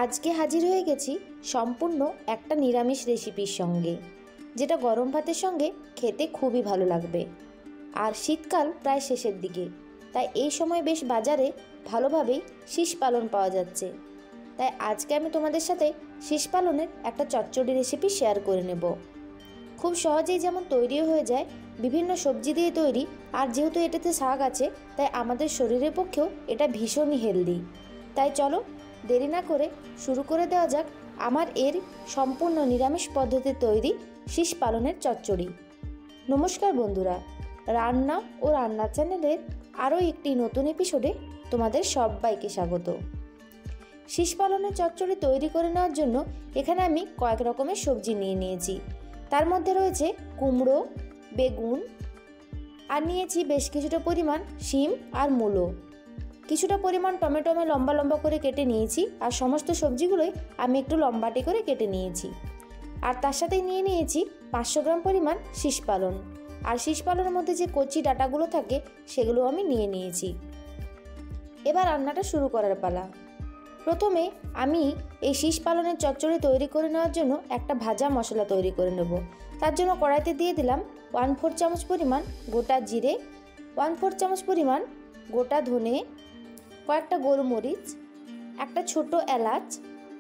আজকে হাজির হয়ে গেছি সম্পূর্ণ একটা নিরামিষ রেসিপির সঙ্গে, যেটা গরম ভাতের সঙ্গে খেতে খুবই ভালো লাগবে। আর শীতকাল প্রায় শেষের দিকে, তাই এই সময় বেশ বাজারে ভালোভাবেই শীষ পালন পাওয়া যাচ্ছে। তাই আজকে আমি তোমাদের সাথে শীষ পালনের একটা চচ্চড়ি রেসিপি শেয়ার করে নেব। খুব সহজেই যেমন তৈরিও হয়ে যায়, বিভিন্ন সবজি দিয়ে তৈরি, আর যেহেতু এটাতে শাক আছে তাই আমাদের শরীরের পক্ষেও এটা ভীষণই হেলদি। তাই চলো দেরি না করে শুরু করে দেওয়া যাক আমার এর সম্পূর্ণ নিরামিষ পদ্ধতিতে তৈরি শীষ পালনের চচ্চড়ি। নমস্কার বন্ধুরা, রান্না ও রান্না চ্যানেলের আরও একটি নতুন এপিসোডে তোমাদের সবাইকে স্বাগত। শীষ পালনের চচ্চড়ি তৈরি করে নেওয়ার জন্য এখানে আমি কয়েক রকমের সবজি নিয়ে নিয়েছি। তার মধ্যে রয়েছে কুমড়ো, বেগুন, আর নিয়েছি বেশ কিছুটা পরিমাণ শিম আর মূলো। কিছুটা পরিমাণ টমেটো আমি লম্বা লম্বা করে কেটে নিয়েছি, আর সমস্ত সবজিগুলোই আমি একটু লম্বাটে করে কেটে নিয়েছি। আর তার সাথেই নিয়ে নিয়েছি 500 গ্রাম পরিমাণ শীষ পালন, আর শীষ পালনের মধ্যে যে কচি ডাঁটাগুলো থাকে সেগুলো আমি নিয়ে নিয়েছি। এবার রান্নাটা শুরু করার পালা। প্রথমে আমি এই শীষ পালনের চচ্চড়ি তৈরি করে নেওয়ার জন্য একটা ভাজা মশলা তৈরি করে নেব। তার জন্য কড়াইতে দিয়ে দিলাম 1/4 চামচ পরিমাণ গোটা জিরে, 1/4 চামচ পরিমাণ গোটা ধনে, কয়েকটা গোলমরিচ, একটা ছোট এলাচ,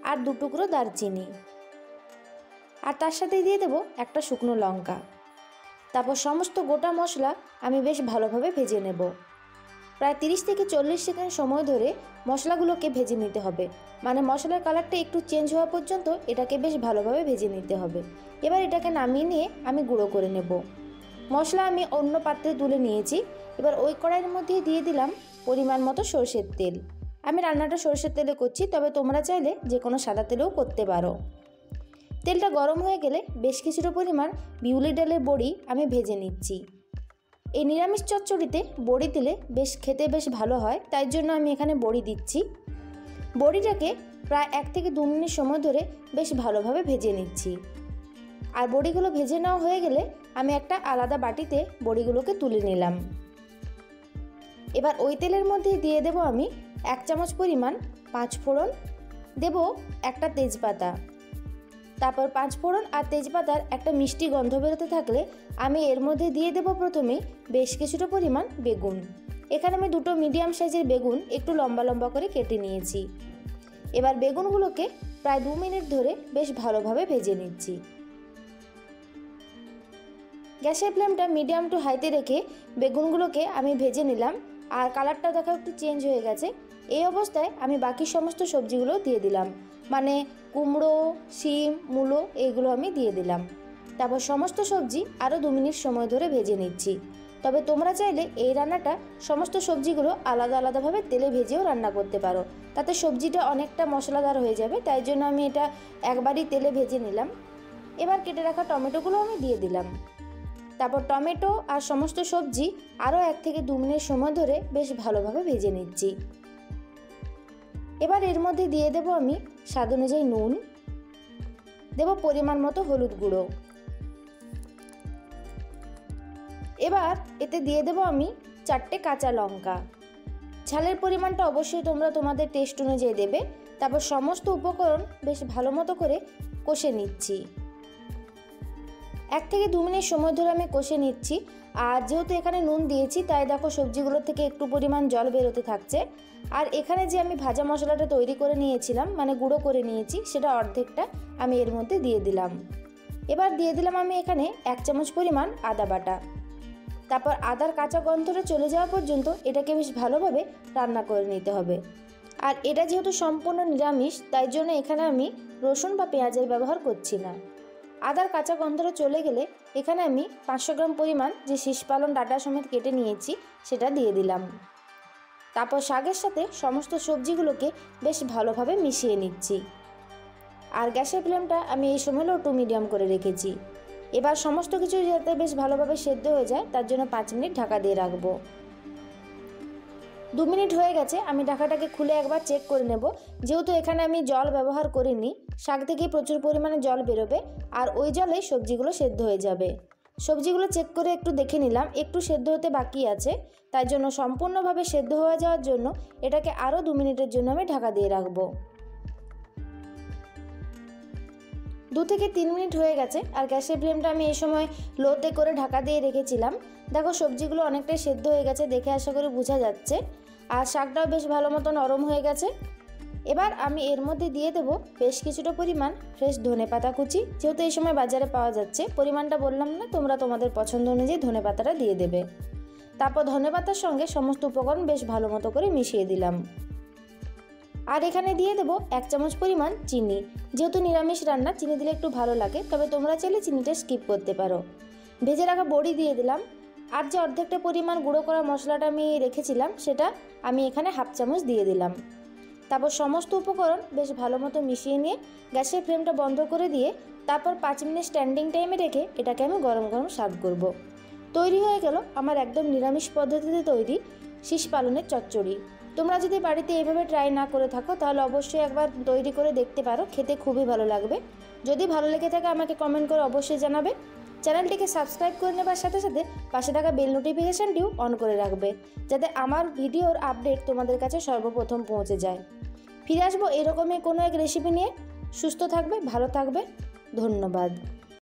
আর 2 টুকরো দারচিনি, আর তার সাথে দিয়ে দেব একটা শুকনো লঙ্কা। তারপর সমস্ত গোটা মশলা আমি বেশ ভালোভাবে ভেজে নেব। প্রায় 30 থেকে 40 সেকেন্ড সময় ধরে মশলাগুলোকে ভেজে নিতে হবে, মানে মশলার কালারটা একটু চেঞ্জ হওয়া পর্যন্ত এটাকে বেশ ভালোভাবে ভেজে নিতে হবে। এবার এটাকে নামিয়ে নিয়ে আমি গুঁড়ো করে নেব। মশলা আমি অন্য পাত্রে তুলে নিয়েছি। এবার ওই কড়াইয়ের মধ্যে দিয়ে দিলাম পরিমাণ মতো সরষের তেল। আমি রান্নাটা সরষের তেলে করছি, তবে তোমরা চাইলে যে কোনো সাদা তেলেও করতে পারো। তেলটা গরম হয়ে গেলে বেশ কিছুটা পরিমাণ বিউলি ডালের বড়ি আমি ভেজে নিচ্ছি। এই নিরামিষ চচ্চড়িতে বড়ি দিলে খেতে বেশ ভালো হয়, তাই জন্য আমি এখানে বড়ি দিচ্ছি। বড়িটাকে প্রায় 1 থেকে 2 মিনিট সময় ধরে বেশ ভালোভাবে ভেজে নিচ্ছি। আর বড়িগুলো ভেজে নেওয়া হয়ে গেলে আমি একটা আলাদা বাটিতে বড়িগুলোকে তুলে নিলাম। এবার ওই তেলের মধ্যে দিয়ে দেব আমি 1 চামচ পরিমাণ 5 ফোড়ন, দেব একটা তেজপাতা। তারপর 5 ফোড়ন আর তেজপাতার একটা মিষ্টি গন্ধ বেরোতে থাকলে আমি এর মধ্যে দিয়ে দেব প্রথমে বেশ কিছুটা পরিমাণ বেগুন। এখানে আমি 2টো মিডিয়াম সাইজের বেগুন একটু লম্বা লম্বা করে কেটে নিয়েছি। এবার বেগুনগুলোকে প্রায় 2 মিনিট ধরে বেশ ভালোভাবে ভেজে নিচ্ছি। গ্যাসের ফ্লেমটা মিডিয়াম টু হাইতে রেখে বেগুনগুলোকে আমি ভেজে নিলাম, আর কালারটা দেখো একটু চেঞ্জ হয়ে গেছে। এই অবস্থায় আমি বাকি সমস্ত সবজিগুলো দিয়ে দিলাম, মানে কুমড়ো, শিম, মূলো এইগুলো আমি দিয়ে দিলাম। তারপর সমস্ত সবজি আরও 2 মিনিট সময় ধরে ভেজে নিচ্ছি। তবে তোমরা চাইলে এই রান্নাটা সমস্ত সবজিগুলো আলাদা আলাদাভাবে তেলে ভেজেও রান্না করতে পারো, তাতে সবজিটা অনেকটা মশলাদার হয়ে যাবে। তাই জন্য আমি এটা একবারই তেলে ভেজে নিলাম। এবার কেটে রাখা টমেটোগুলো আমি দিয়ে দিলাম। তারপর টমেটো আর সমস্ত সবজি আরও 1 থেকে 2 মিনিট সময় ধরে বেশ ভালোভাবে ভেজে নিচ্ছি। এবার এর মধ্যে দিয়ে দেব আমি স্বাদ অনুযায়ী নুন, দেব পরিমাণ মতো হলুদ গুঁড়ো। এবার এতে দিয়ে দেব আমি 4টে কাঁচা লঙ্কা। ঝালের পরিমাণটা অবশ্যই তোমরা তোমাদের টেস্ট অনুযায়ী দেবে। তারপর সমস্ত উপকরণ বেশ ভালো মতো করে কষে নিচ্ছি। 1 থেকে 2 মিনিট সময় ধরে আমি কষে নিচ্ছি। আর যেহেতু এখানে নুন দিয়েছি তাই দেখো সবজিগুলোর থেকে একটু পরিমাণ জল বেরোতে থাকছে। আর এখানে যে আমি ভাজা মশলাটা তৈরি করে নিয়েছিলাম, মানে গুঁড়ো করে নিয়েছি, সেটা অর্ধেকটা আমি এর মধ্যে দিয়ে দিলাম। এবার দিয়ে দিলাম আমি এখানে 1 চামচ পরিমাণ আদা বাটা। তারপর আদার কাঁচা গন্ধটা চলে যাওয়া পর্যন্ত এটাকে বেশ ভালোভাবে রান্না করে নিতে হবে। আর এটা যেহেতু সম্পূর্ণ নিরামিষ, তাই জন্য এখানে আমি রসুন বা পেঁয়াজের ব্যবহার করছি না। আদার কাঁচা গন্ধটা চলে গেলে এখানে আমি 500 গ্রাম পরিমাণ যে শীষ পালং ডাঁটা সমেত কেটে নিয়েছি সেটা দিয়ে দিলাম। তারপর শাকের সাথে সমস্ত সবজিগুলোকে বেশ ভালোভাবে মিশিয়ে নিচ্ছি। আর গ্যাসের ফ্লেমটা আমি এই সময় লো টু মিডিয়াম করে রেখেছি। এবার সমস্ত কিছু যাতে বেশ ভালোভাবে সেদ্ধ হয়ে যায় তার জন্য 5 মিনিট ঢাকা দিয়ে রাখবো। 2 মিনিট হয়ে গেছে, আমি ঢাকাটাকে খুলে একবার চেক করে নেব। যেহেতু এখানে আমি জল ব্যবহার করিনি, শাক থেকে প্রচুর পরিমাণে জল বেরোবে, আর ওই জলে সবজিগুলো সেদ্ধ হয়ে যাবে। সবজিগুলো চেক করে একটু দেখে নিলাম, একটু সেদ্ধ হতে বাকি আছে। তাই জন্য সম্পূর্ণভাবে সেদ্ধ হয়ে যাওয়ার জন্য এটাকে আরও 2 মিনিটের জন্য আমি ঢাকা দিয়ে রাখবো। 2 থেকে 3 মিনিট হয়ে গেছে আর গ্যাসের ফ্লেমটা আমি এই সময় লোতে করে ঢাকা দিয়ে রেখেছিলাম। দেখো সবজিগুলো অনেকটাই সেদ্ধ হয়ে গেছে, দেখে আশা করি বোঝা যাচ্ছে। আর শাকটাও বেশ ভালো মতো নরম হয়ে গেছে। এবার আমি এর মধ্যে দিয়ে দেবো বেশ কিছুটা পরিমাণ ফ্রেশ ধনেপাতা কুচি। যেহেতু এই সময় বাজারে পাওয়া যাচ্ছে, পরিমাণটা বললাম না, তোমরা তোমাদের পছন্দ অনুযায়ী ধনেপাতাটা দিয়ে দেবে। তারপর ধনেপাতার সঙ্গে সমস্ত উপকরণ বেশ ভালো মতো করে মিশিয়ে দিলাম। আর এখানে দিয়ে দেবো 1 চামচ পরিমাণ চিনি। যেহেতু নিরামিষ রান্না, চিনি দিলে একটু ভালো লাগে, তবে তোমরা চাইলে চিনিটা স্কিপ করতে পারো। ভেজে রাখা বড়ি দিয়ে দিলাম। আর যে অর্ধেকটা পরিমাণ গুঁড়ো করা মশলাটা আমি রেখেছিলাম, সেটা আমি এখানে 1/2 চামচ দিয়ে দিলাম। তারপর সমস্ত উপকরণ বেশ ভালো মতো মিশিয়ে নিয়ে গ্যাসের ফ্লেমটা বন্ধ করে দিয়ে তারপর 5 মিনিট স্ট্যান্ডিং টাইমে রেখে এটাকে আমি গরম গরম সার্ভ করব। তৈরি হয়ে গেল আমার একদম নিরামিষ পদ্ধতিতে তৈরি শীষ পালনের চচ্চড়ি। তোমরা যদি বাড়িতে এইভাবে ট্রাই না করে থাকো তাহলে অবশ্যই একবার তৈরি করে দেখতে পারো, খেতে খুবই ভালো লাগবে। যদি ভালো লেগে থাকে আমাকে কমেন্ট করে অবশ্যই জানাবে। চ্যানেলটিকে সাবস্ক্রাইব করে নেবার সাথে সাথে পাশে থাকা বেল নোটিফিকেশানটিও অন করে রাখবে, যাতে আমার ভিডিওর আপডেট তোমাদের কাছে সর্বপ্রথম পৌঁছে যায়। ফিরে আসবো এরকমই কোনো এক রেসিপি নিয়ে। সুস্থ থাকবে, ভালো থাকবে, ধন্যবাদ।